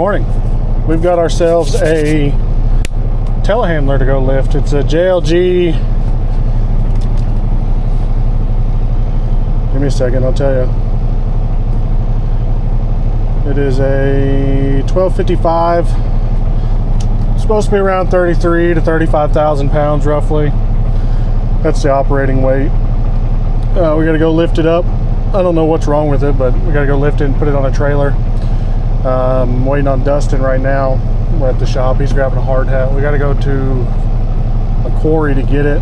morning. We've got ourselves a telehandler to go lift. It's a JLG. Give me a second, I'll tell you. It is a 1255. It's supposed to be around 33 to 35,000 pounds roughly. That's the operating weight. We gotta go lift it up. I don't know what's wrong with it, but we gotta go lift it and put it on a trailer. Waiting on Dustin right now. We're at the shop. He's grabbing a hard hat. We got to go to a quarry to get it.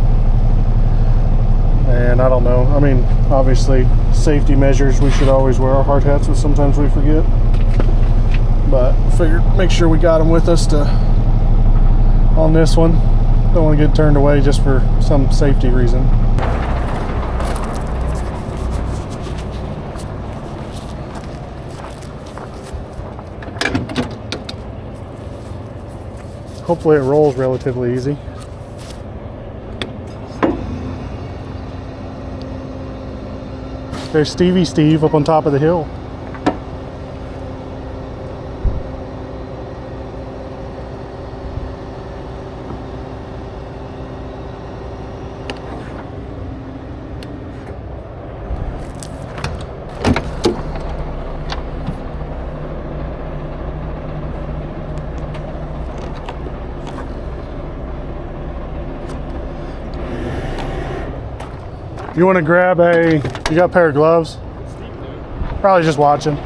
And I don't know. I mean, obviously, safety measures. We should always wear our hard hats, but sometimes we forget. But I figured make sure we got them with us on this one. Don't want to get turned away just for some safety reason. Hopefully it rolls relatively easy. There's Stevie Steve up on top of the hill. You want to grab you got a pair of gloves? Probably just watching.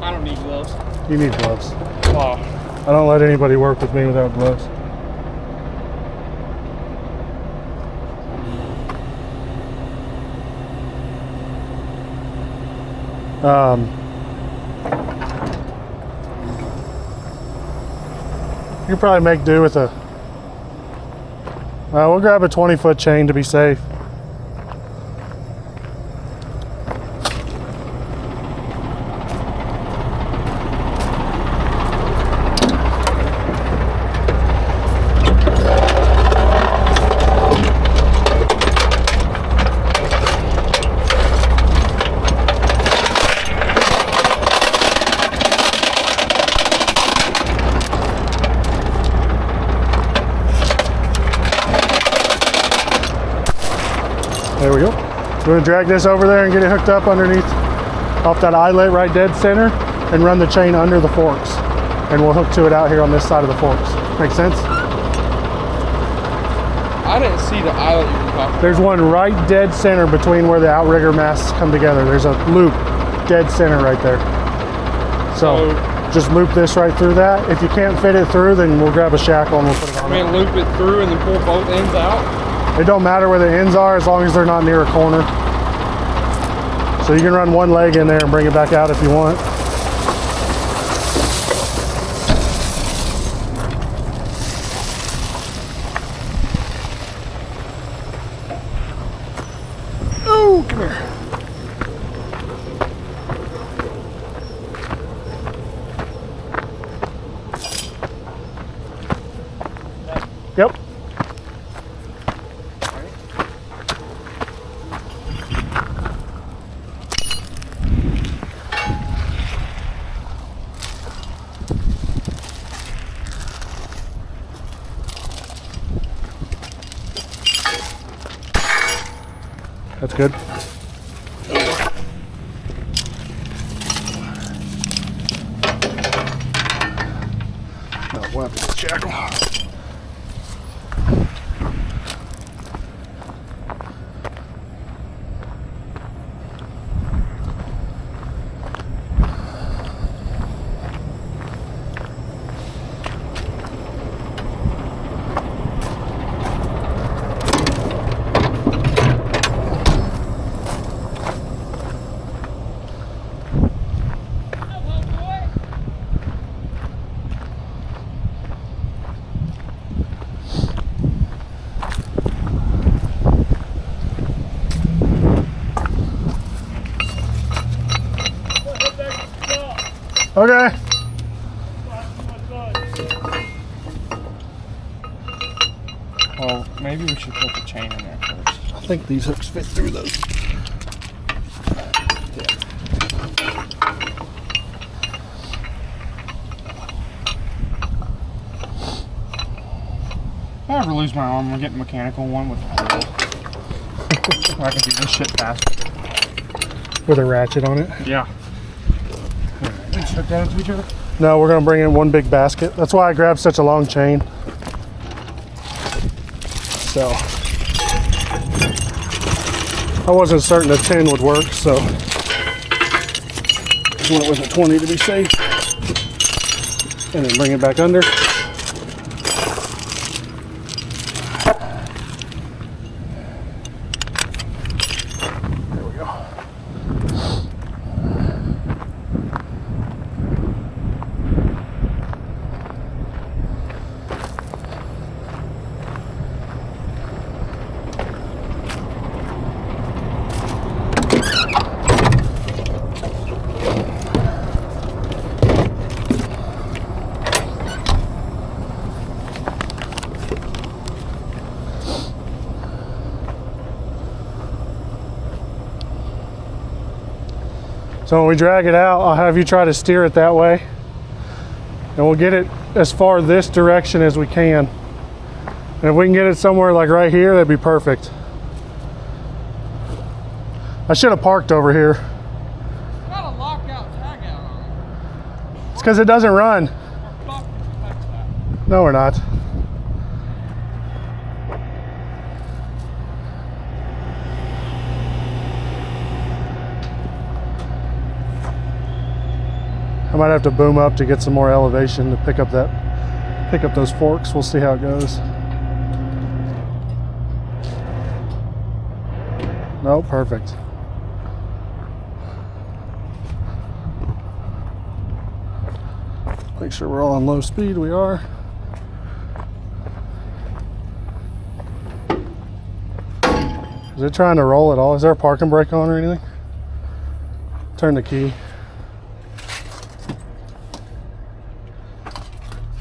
I don't need gloves. You need gloves. Oh. I don't let anybody work with me without gloves. You can probably make do with we'll grab a 20-foot chain to be safe. There we go. We're going to drag this over there and get it hooked up underneath, off that eyelet right dead center, and run the chain under the forks. And we'll hook to it out here on this side of the forks. Make sense? I didn't see the eyelet you were talking about. There's one right dead center between where the outrigger masts come together. There's a loop dead center right there. So just loop this right through that. If you can't fit it through, then we'll grab a shackle and we'll put it on. I mean, loop it through and then pull both ends out? It don't matter where the ends are as long as they're not near a corner. So you can run one leg in there and bring it back out if you want. Oh, come here. Yep. That's good. No, we'll have to get shackle. Okay. Well, maybe we should put the chain in there first. I think these hooks fit through those. Yeah. ever lose my arm, I'm getting a mechanical one with a tool. I can do this shit faster. With a ratchet on it? Yeah. Let's hook that into each other. No, we're gonna bring in one big basket. That's why I grabbed such a long chain. So I wasn't certain a 10 would work, so just went with a 20 to be safe. And then bring it back under. There we go. So when we drag it out, I'll have you try to steer it that way. And we'll get it as far this direction as we can. And if we can get it somewhere like right here, that'd be perfect. I should have parked over here. It's got a lockout tag out on it. It's because it doesn't run. We're fucked to protect that. No, we're not. I might have to boom up to get some more elevation to pick up those forks. We'll see how it goes. No, perfect. Make sure we're all on low speed. We are. Is it trying to roll at all? Is there a parking brake on or anything? Turn the key.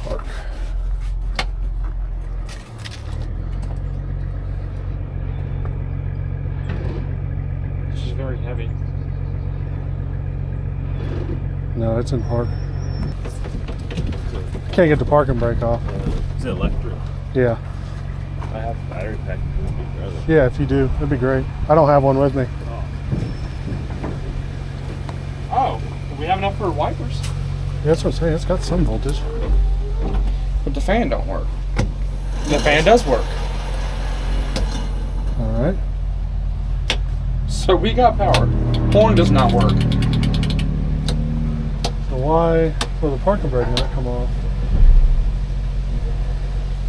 Park. This is very heavy. No, it's in park. Can't get the parking brake off. Is it electric? Yeah. I have a battery pack. Yeah, if you do, that'd be great. I don't have one with me. Oh, we have enough for wipers. Yeah, that's what I'm saying. It's got some voltage. But the fan don't work. The fan does work. All right. So we got power. Horn does not work. So why will the parking brake not come off?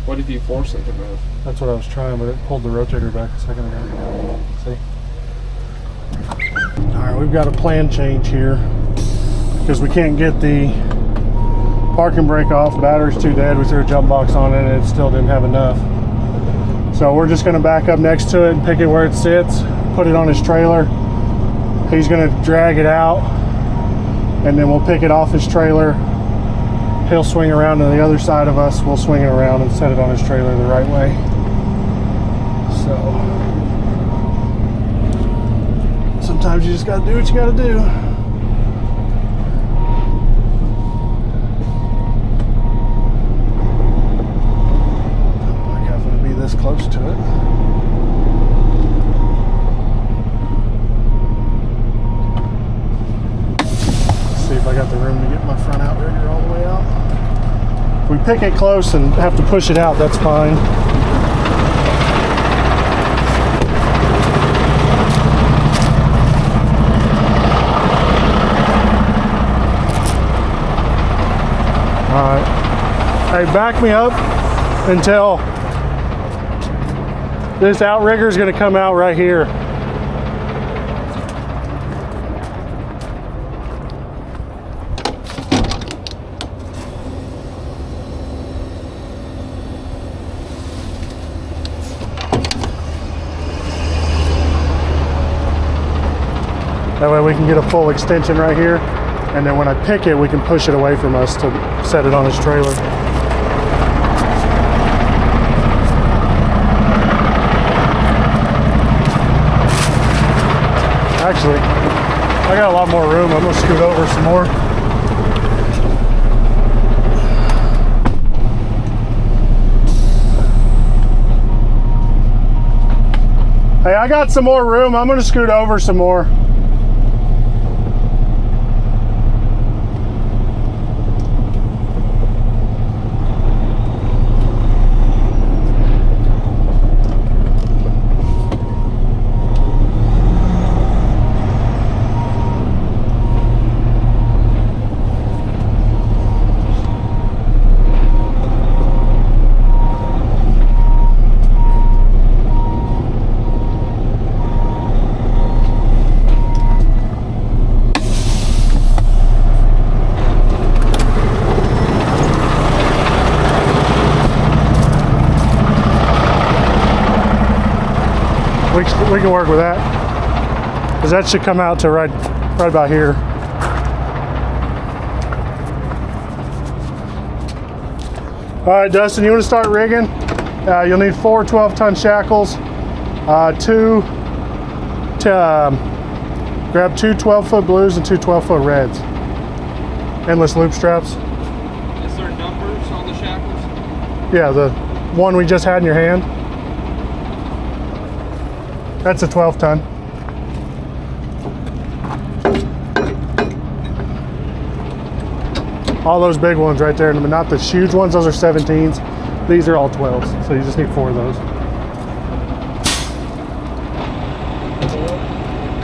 What if you force it to move? That's what I was trying, but it pulled the rotator back a second ago. See? All right, we've got a plan change here because we can't get the parking brake off. Battery's too dead. We threw a jump box on it and it still didn't have enough. So we're just gonna back up next to it and pick it where it sits, put it on his trailer. He's gonna drag it out and then we'll pick it off his trailer. He'll swing around to the other side of us. We'll swing it around and set it on his trailer the right way. So sometimes you just gotta do what you gotta do. I'm not having to be this close to it. Let's see if I got the room to get my front outrigger all the way out. If we pick it close and have to push it out, that's fine. Alright. Hey, back me up until this outrigger is going to come out right here. That way we can get a full extension right here. And then when I pick it, we can push it away from us to set it on his trailer. Actually, I got a lot more room. I'm gonna scoot over some more. Hey, I got some more room. I'm gonna scoot over some more. We can work with that, because that should come out to right about here. All right, Dustin, you want to start rigging? You'll need 4 12-ton shackles, grab 2 12-foot blues and 2 12-foot reds. Endless loop straps. Is there numbers on the shackles? Yeah, the one we just had in your hand. That's a 12-ton. All those big ones right there, but not the huge ones, those are 17s. These are all 12s, so you just need 4 of those.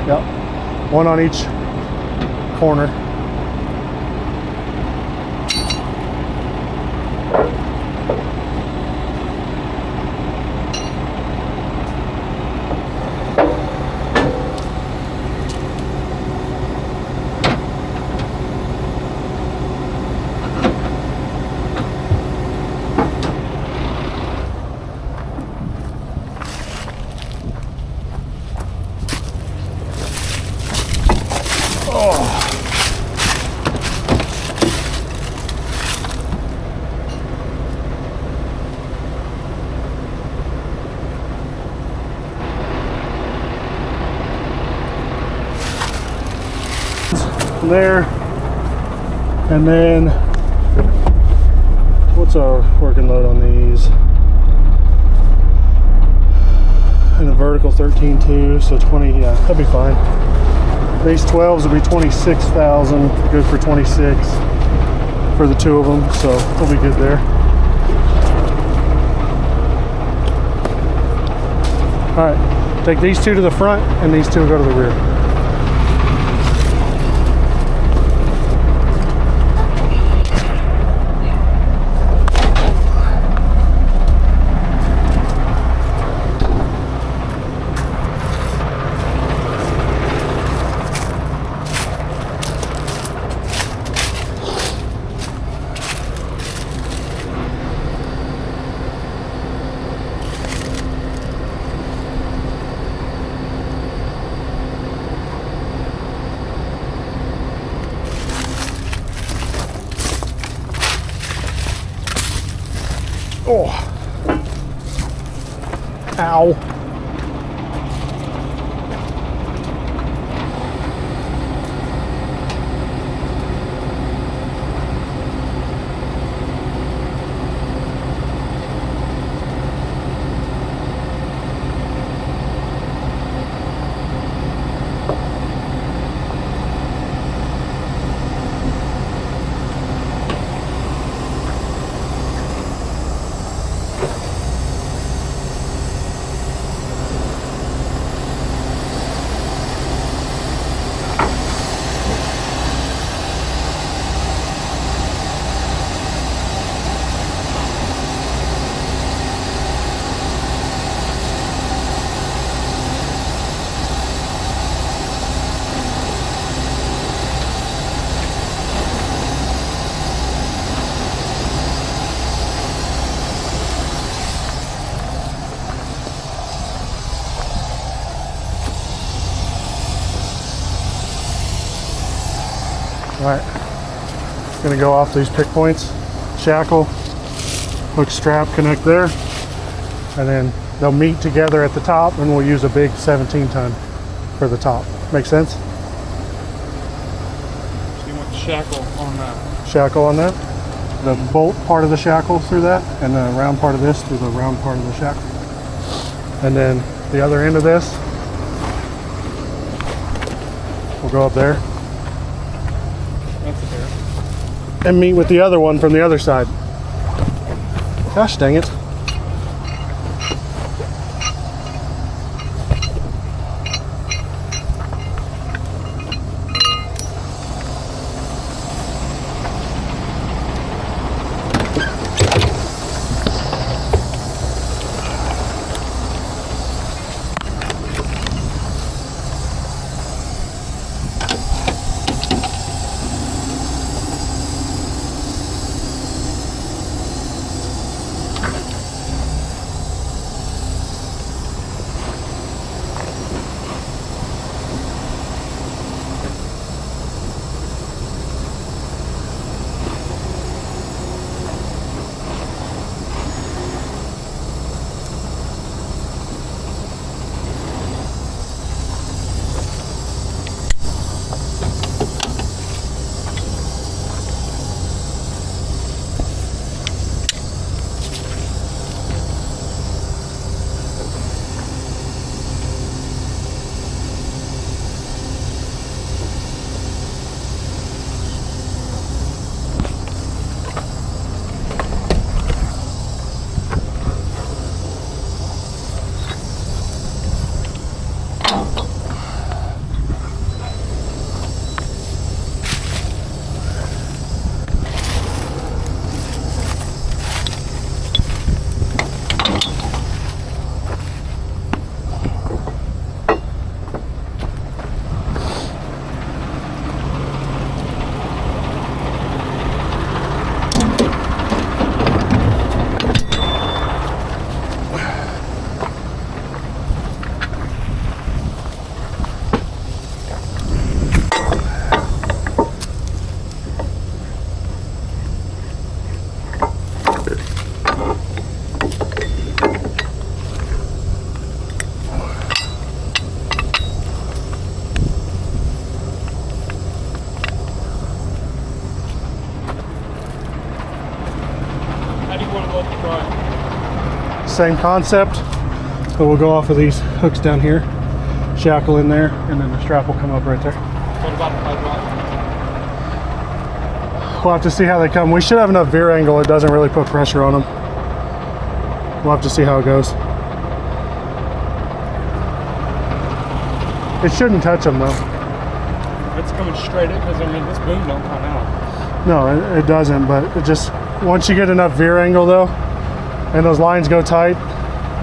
Yep, 1 on each corner. There, and then what's our working load on these? And a vertical 13.2, so 20, yeah, that'd be fine. These 12s will be 26,000, good for 26 for the 2 of them, so we'll be good there. All right, take these 2 to the front and these 2 go to the rear. Oh, ow. All right, gonna go off these pick points, shackle, hook strap, connect there, and then they'll meet together at the top, and we'll use a big 17-ton for the top. Make sense? So you want the shackle on that? Shackle on that. The bolt part of the shackle through that, and the round part of this through the round part of the shackle. And then the other end of this. We'll go up there That's fair. and meet with the other one from the other side. Gosh dang it. Same concept, but we'll go off of these hooks down here, shackle in there, and then the strap will come up right there. What about the pipe line? We'll have to see how they come. We should have enough veer angle, it doesn't really put pressure on them. We'll have to see how it goes. It shouldn't touch them though. It's coming straight in because I mean this boom don't come out. No, it doesn't, but it just, once you get enough veer angle though, and those lines go tight,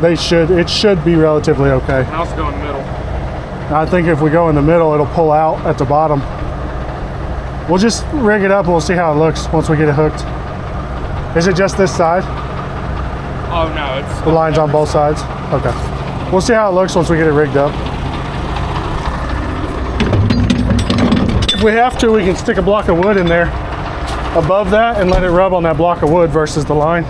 it should be relatively okay. Now it's going middle. I think if we go in the middle, it'll pull out at the bottom. We'll just rig it up and we'll see how it looks once we get it hooked. Is it just this side? Oh no, it's The lines on both sides? Okay. We'll see how it looks once we get it rigged up. If we have to, we can stick a block of wood in there above that and let it rub on that block of wood versus the line.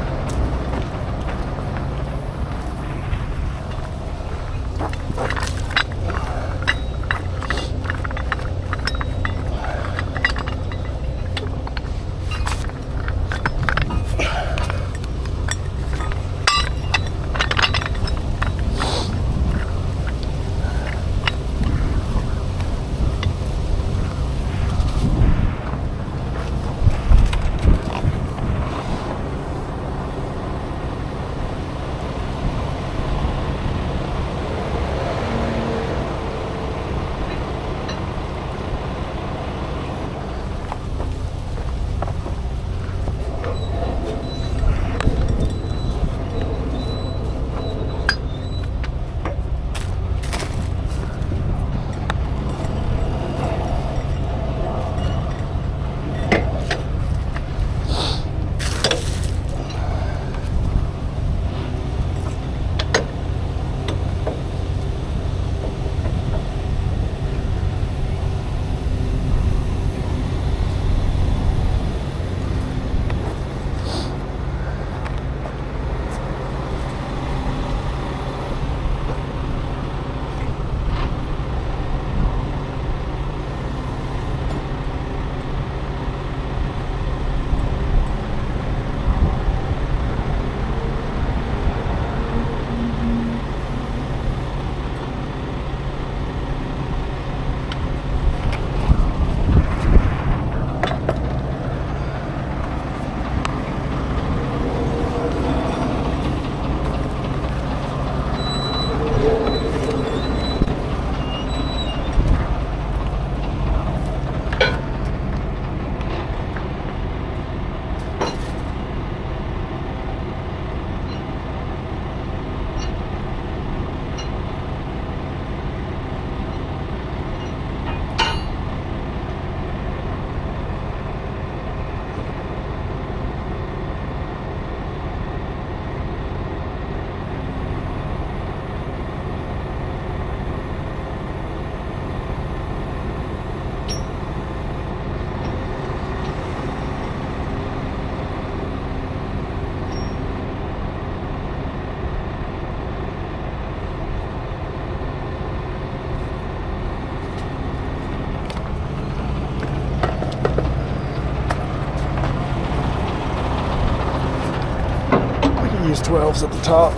these 12s at the top.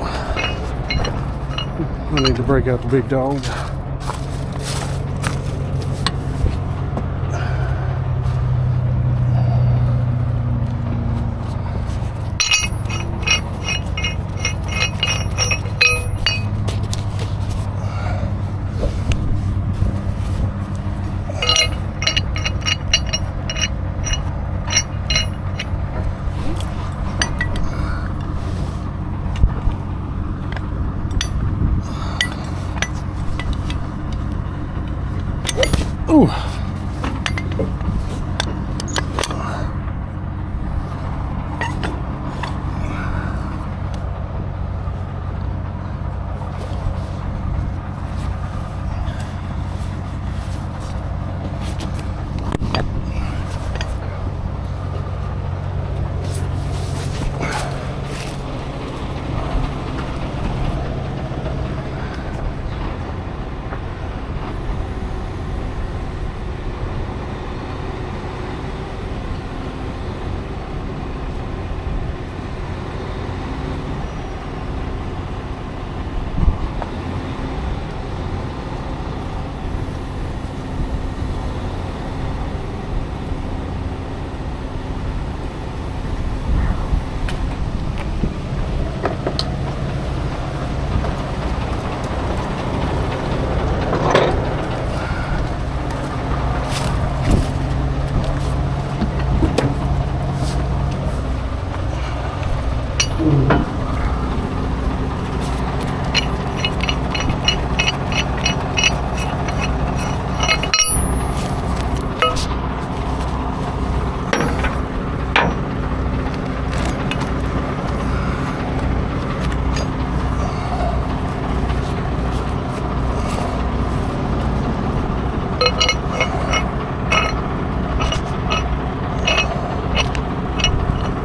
I need to break out the big dog. Ooh.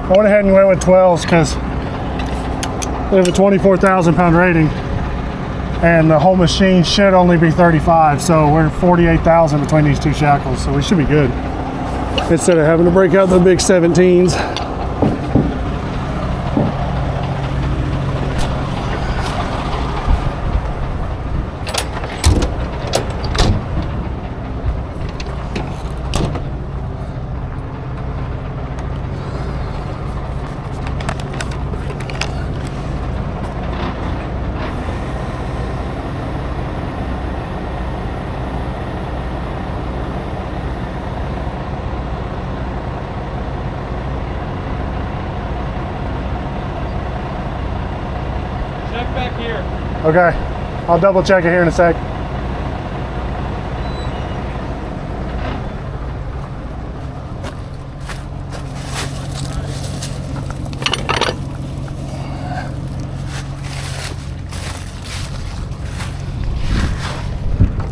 I went ahead and went with 12s because they have a 24,000 pound rating and the whole machine should only be 35, so we're 48,000 between these two shackles, so we should be good instead of having to break out the big 17s. Back here. Okay, I'll double check it here in a sec.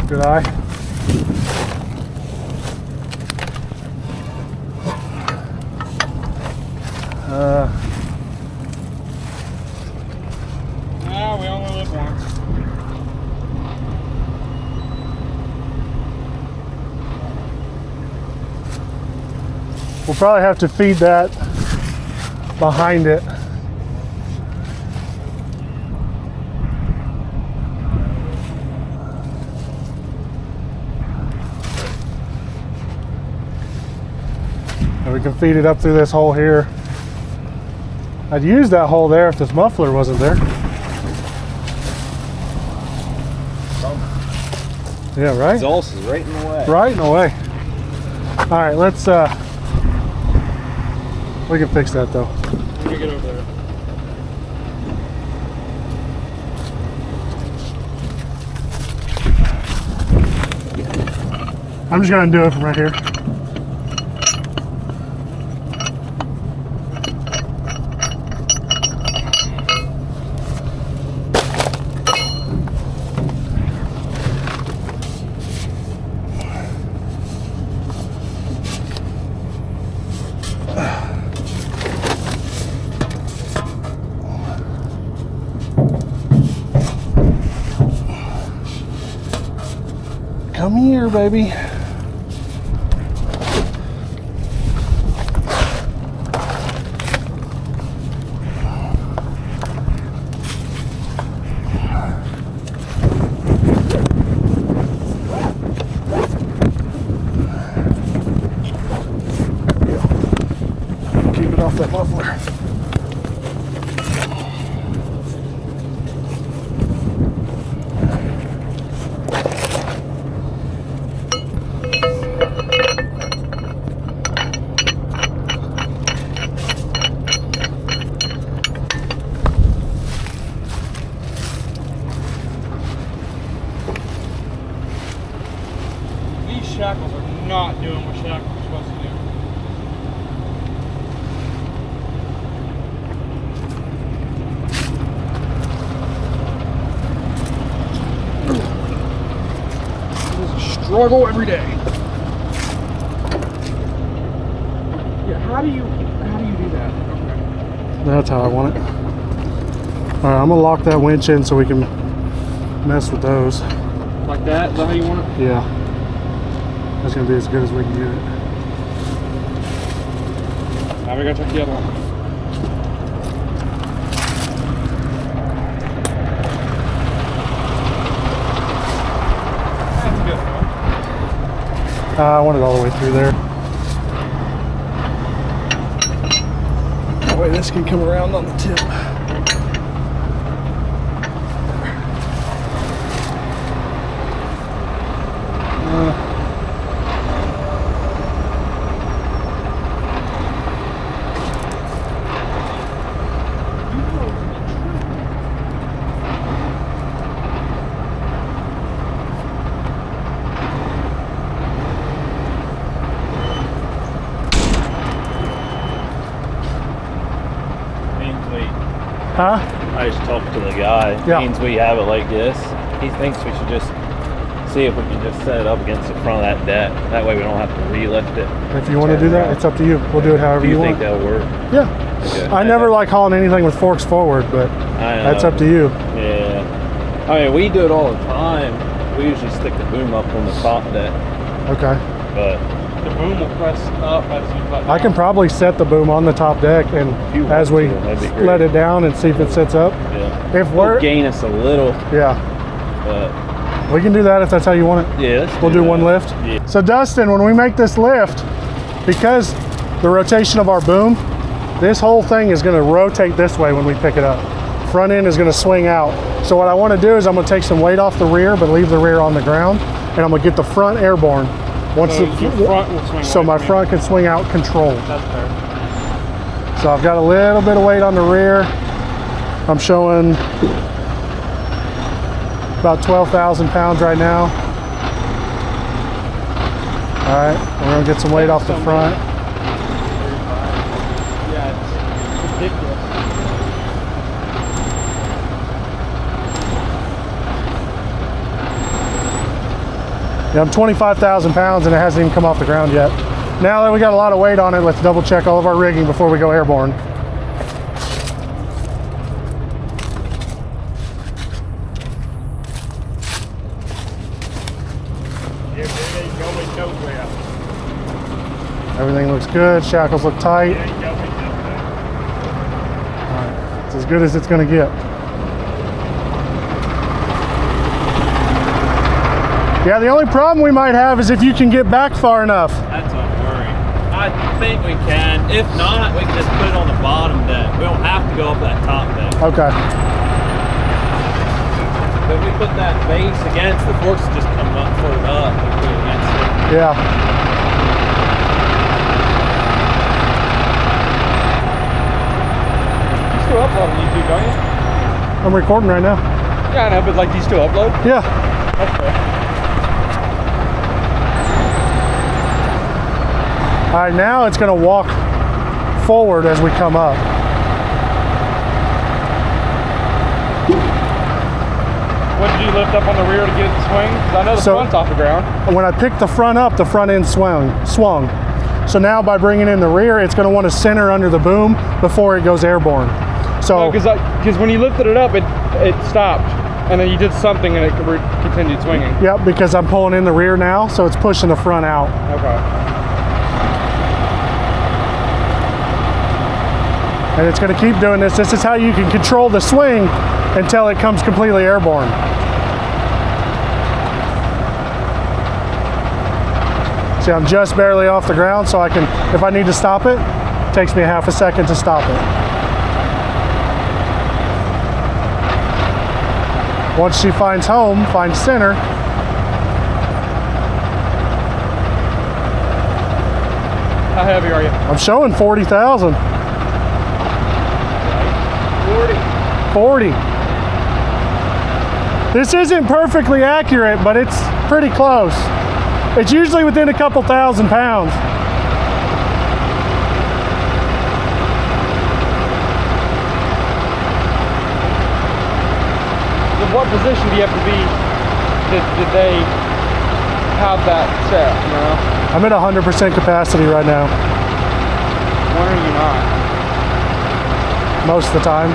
Good eye. We only live once. We'll probably have to feed that behind it. And we can feed it up through this hole here. I'd use that hole there if this muffler wasn't there. Yeah, right? Exhaust is right in the way. Right in the way. All right, let's, we can fix that though. Let me get over there. I'm just gonna do it from right here. Come here, baby. that muffler. These shackles are not doing what shackles are supposed to do. It is a struggle every day. Yeah, how do you do that? Okay. That's how I want it. All right, I'm gonna lock that winch in so we can mess with those. Like that? Is that how you want it? Yeah. That's gonna be as good as we can get it. Now we gotta check the other one. That's good. I want it all the way through there. That way this can come around on the tip. Huh? I just talked to the guy. Yeah. Means we have it like this. He thinks we should just see if we can just set it up against the front of that deck. That way we don't have to relift it. If you want to do that, it's up to you. We'll do it however Do you you think want. that'll work? Yeah. Okay. I never like hauling anything with forks forward, but I know. that's up to you. Yeah. I mean, we do it all the time. We usually stick the boom up on the top deck, Okay. but The boom will press up as you let I can probably set the boom on the top deck, and If you want as we to, that'd be great. let it down and see if it sits up. yeah. If It'll we're gain us a little, yeah, but we can do that if that's how you want it. yeah, let's We'll do that. one lift. Yeah. So Dustin, when we make this lift, because the rotation of our boom, this whole thing is going to rotate this way when we pick it up. Front end is going to swing out. So what I want to do is I'm going to take some weight off the rear, but leave the rear on the ground, and I'm going to get the front airborne. Once So the your front will swing so away my from you. front can swing out controlled. That's fair. So I've got a little bit of weight on the rear. I'm showing about 12,000 pounds right now. All right, we're gonna get some weight off the front. Yeah, it's ridiculous. Yeah, I'm 25,000 pounds and it hasn't even come off the ground yet. Now that we got a lot of weight on it, let's double check all of our rigging before we go airborne. Everything looks good, shackles look tight. Alright, it's as good as it's gonna get. Yeah, the only problem we might have is if you can get back far enough. That's a worry. I think we can. If not, we can just put it on the bottom deck. We don't have to go up that top deck. Okay. But if we put that base against, the forks just come up, float up, and put it against it. Yeah. You still upload on YouTube, don't you? I'm recording right now. Yeah, I know, but like, do you still upload? Yeah. That's fair. All right, now it's gonna walk forward as we come up. What did you lift up on the rear to get it to swing? 'Cause I know the So- front's off the ground. When I picked the front up, the front end swung. So now by bringing in the rear, it's gonna wanna center under the boom before it goes airborne. So, Because when you lifted it up, it stopped, and then you did something, and it continued swinging. yep, because I'm pulling in the rear now, so it's pushing the front out. Okay. And it's gonna keep doing this. This is how you can control the swing until it comes completely airborne. See, I'm just barely off the ground, so I can, if I need to stop it, Takes me a half a second to stop it. Once she finds home, finds center, How heavy are you? I'm showing 40,000. 40. This isn't perfectly accurate, but it's pretty close. It's usually within a couple thousand pounds. In what position do you have to be? Did they have that set, you know? I'm at 100% capacity right now, When are you not? most of the time.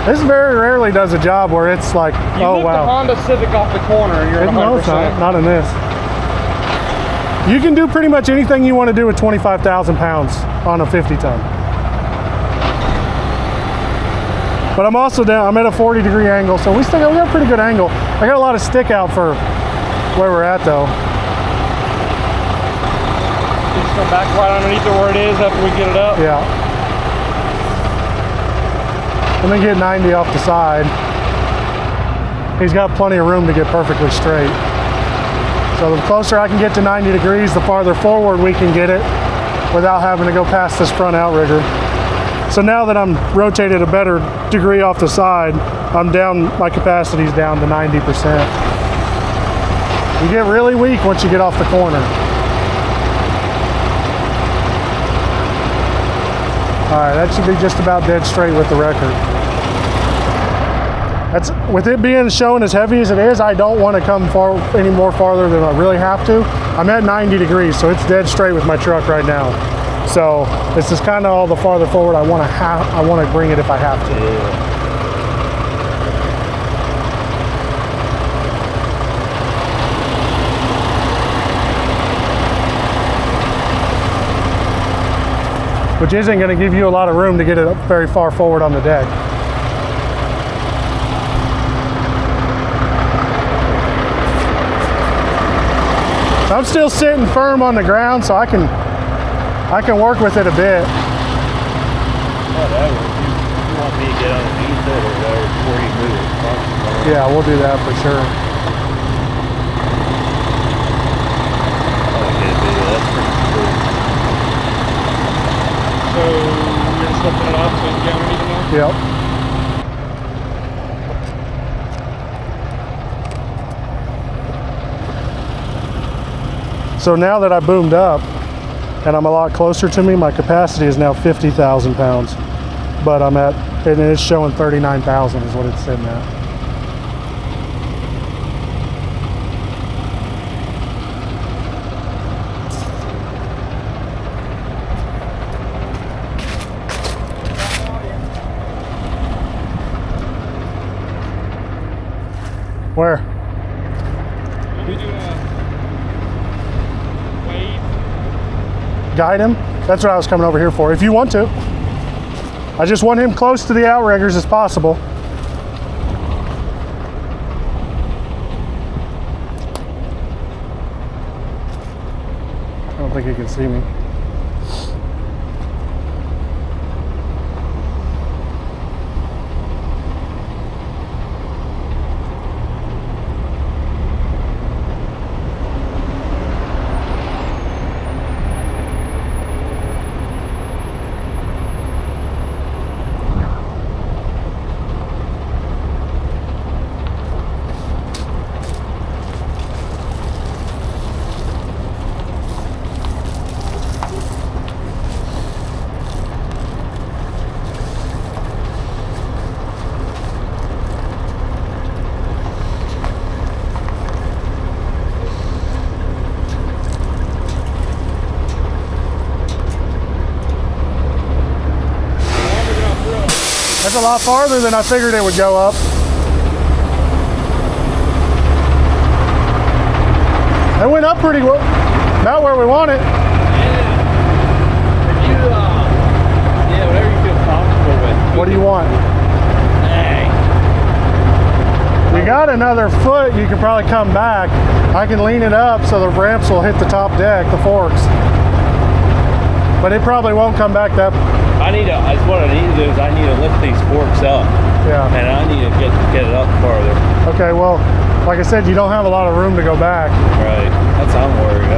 This very rarely does a job where it's like, You oh lift the wow. Honda Civic off the corner and you're at 100%. No, it's not in this. You can do pretty much anything you want to do with 25,000 pounds on a 50 ton. But I'm also down, I'm at a 40-degree angle, so we got a pretty good angle. I got a lot of stick out for where we're at though. You just come back right underneath it where it is after we get it up. Yeah. And then get 90 off the side. He's got plenty of room to get perfectly straight. So the closer I can get to 90 degrees, the farther forward we can get it without having to go past this front outrigger. So now that I'm rotated a better degree off the side, I'm down, my capacity's down to 90%. You get really weak once you get off the corner. All right, that should be just about dead straight with the record. That's, with it being shown as heavy as it is, I don't want to come far any more farther than I really have to. I'm at 90 degrees, so it's dead straight with my truck right now. So this is kind of all the farther forward I want to bring it if I have to. Which isn't going to give you a lot of room to get it up very far forward on the deck. So I'm still sitting firm on the ground, so I can work with it a bit. Whatever. If you want me to get underneath it or whatever before you move it. Yeah, we'll do that for sure. I'll get a video. That's pretty cool. So you're just lifting it up so you can get underneath it now? Yep. So now that I boomed up and I'm a lot closer to me, my capacity is now 50,000 pounds. But I'm at, and it's showing 39,000 is what it's sitting at. Where? Can we do a wave? Guide him? That's what I was coming over here for. If you want to. I just want him close to the outriggers as possible. I don't think he can see me. That's a lot farther than I figured it would go up. It went up pretty well, about where we want it. Yeah, whatever you feel comfortable with. What do you want? Hey. You got another foot, you can probably come back. I can lean it up so the ramps will hit the top deck, the forks. But it probably won't come back that. That's what I need to do is I need to lift these forks up. Yeah. And I need to get it up farther. Okay, well, like I said, you don't have a lot of room to go back. Right. That's what I'm worried.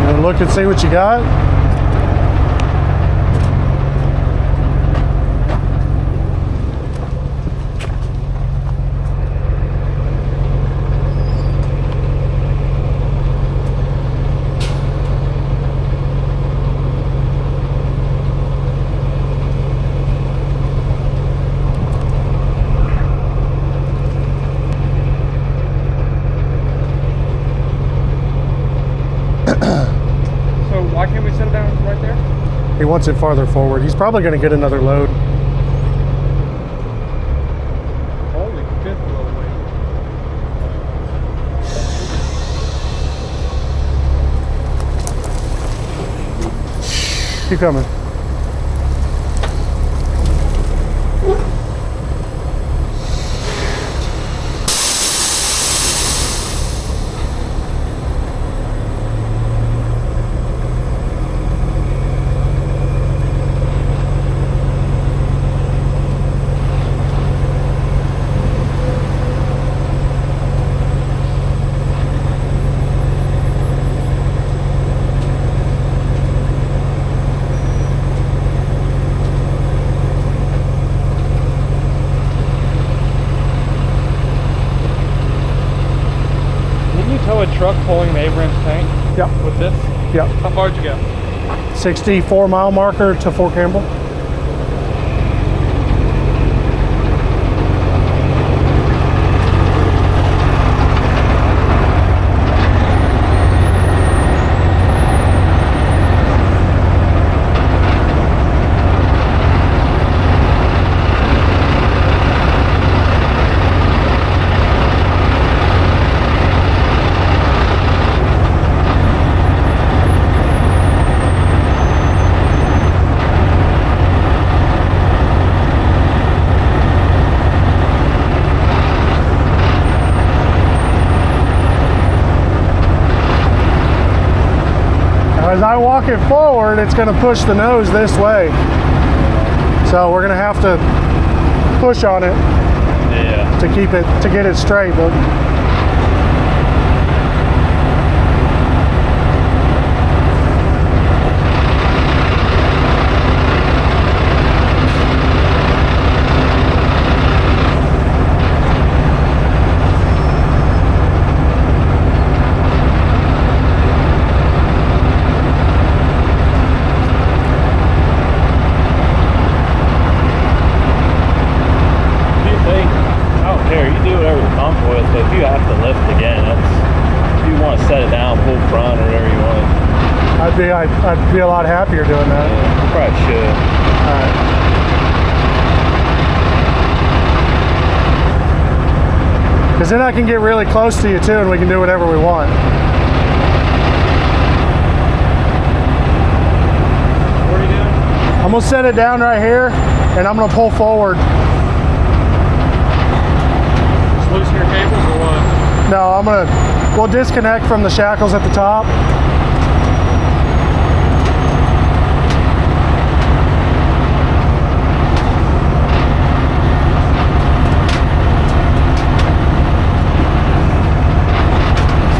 You wanna look and see what you got? So why can't we set it down right there? He wants it farther forward. He's probably going to get another load. Holy fifth wheel weight. Keep coming. Tow a truck pulling an 8-inch tank? Yep. With this? Yep. How far did you go? 64 mile marker to Fort Campbell. As I walk it forward, it's going to push the nose this way. So we're going to have to push on it to keep it, to get it straight. But if you have to lift again, if you want to set it down, pull front or whatever you want. I'd be a lot happier doing that. Yeah, you probably should. All right. Because then I can get really close to you too, and we can do whatever we want. What are you doing? I'm gonna set it down right here, and I'm gonna pull forward. Just loosen your cables or what? No, we'll disconnect from the shackles at the top.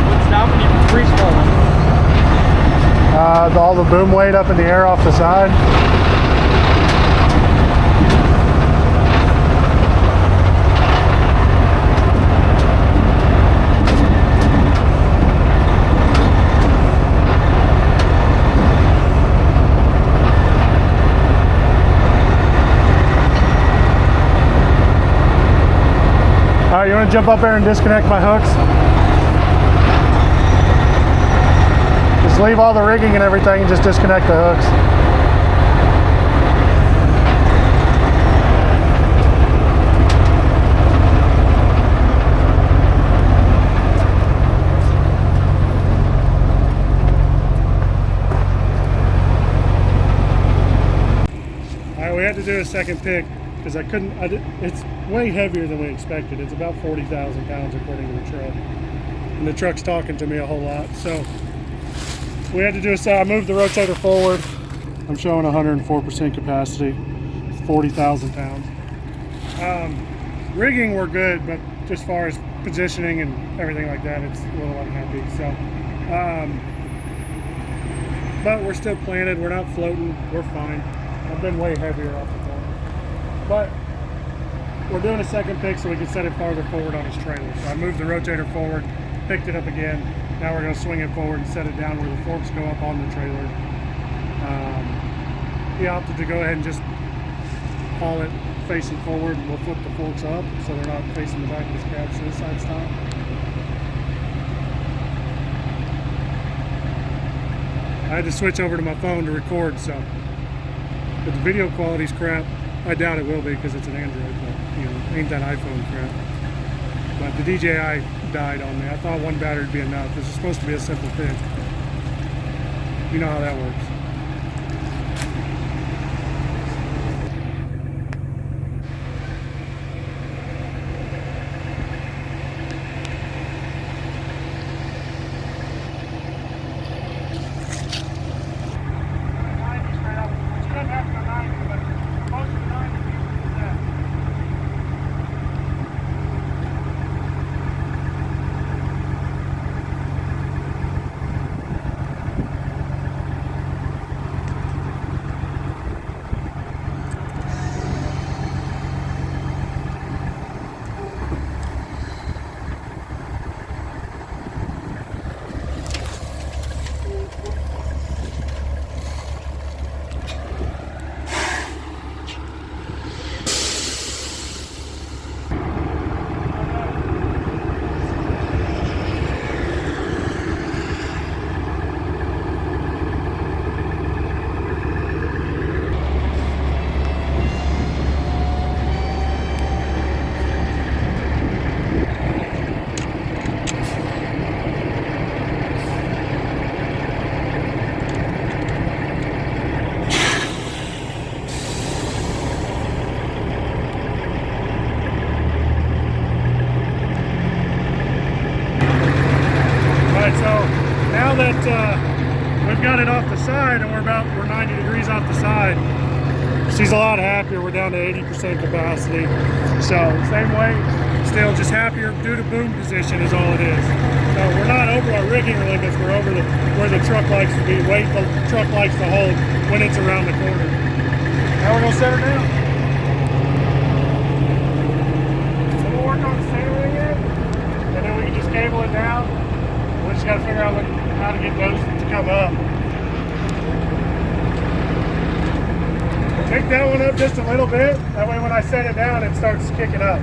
What's stopping you from free falling? All the boom weight up in the air off the side. All right, you want to jump up there and disconnect my hooks? Just leave all the rigging and everything and just disconnect the hooks. All right, we had to do a second pick because it's way heavier than we expected. It's about 40,000 pounds according to the truck. And the truck's talking to me a whole lot. So we had to do I moved the rotator forward. I'm showing 104% capacity, 40,000 pounds. Rigging we're good, but just as far as positioning and everything like that, it's a little unhappy. So, but we're still planted. We're not floating. We're fine. I've been way heavier off the floor, but we're doing a second pick so we can set it farther forward on his trailer. So I moved the rotator forward, picked it up again. Now we're going to swing it forward and set it down where the forks go up on the trailer. He opted to go ahead and just haul it facing forward. We'll flip the forks up so they're not facing the back of his cab suicide style. I had to switch over to my phone to record, so if the video quality's crap, I doubt it will be because it's an Android, but you know, ain't that iPhone crap. But the DJI died on me. I thought one battery would be enough. This is supposed to be a simple fix. You know how that works. We've got it off the side and we're 90 degrees off the side. She's a lot happier. We're down to 80% capacity. So same weight, still just happier due to boom position is all it is. So we're not over our rigging limits, we're over where the truck likes to be, weight the truck likes to hold when it's around the corner. Now we're gonna set her down. So we'll work on sailing it and then we can just cable it down. We just gotta figure out how to get those to come up. Pick that one up just a little bit. That way when I set it down, it starts kicking up.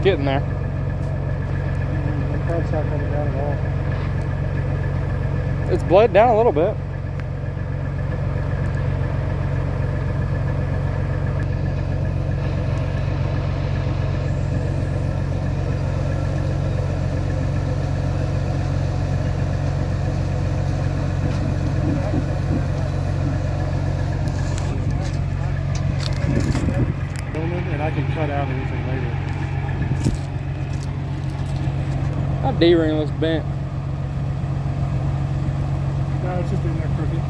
Getting there. The front's not coming down at all. It's bled down a little bit. And I can cut out anything later. That D-ring looks bent. No, it's just in there crooked.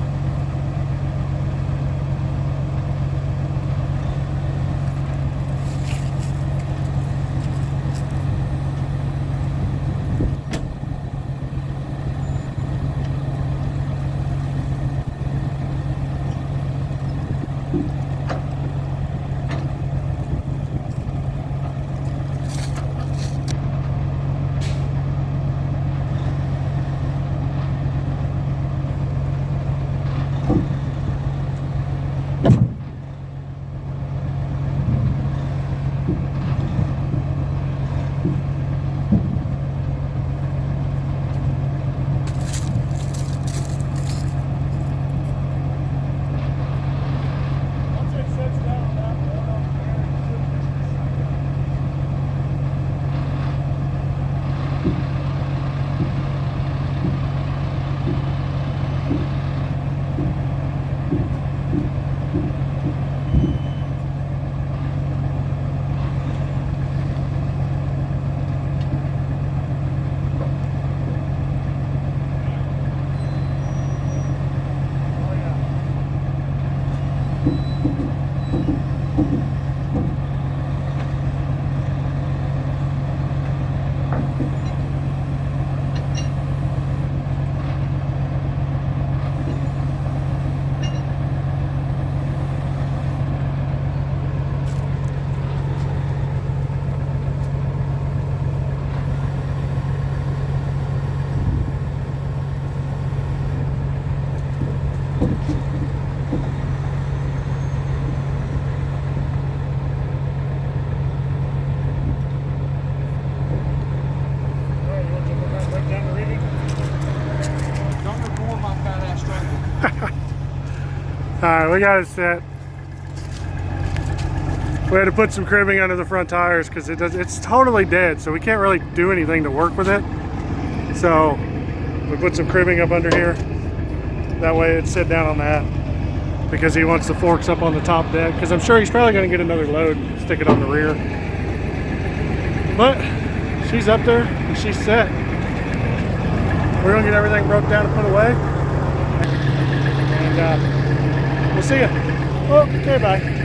Alright, we got it set. We had to put some cribbing under the front tires because it's totally dead, so we can't really do anything to work with it. So we put some cribbing up under here. That way it's set down on that because he wants the forks up on the top deck, because I'm sure he's probably going to get another load and stick it on the rear. But she's up there and she's set. We're going to get everything broke down and put away. And we'll see you. Oh, okay, bye.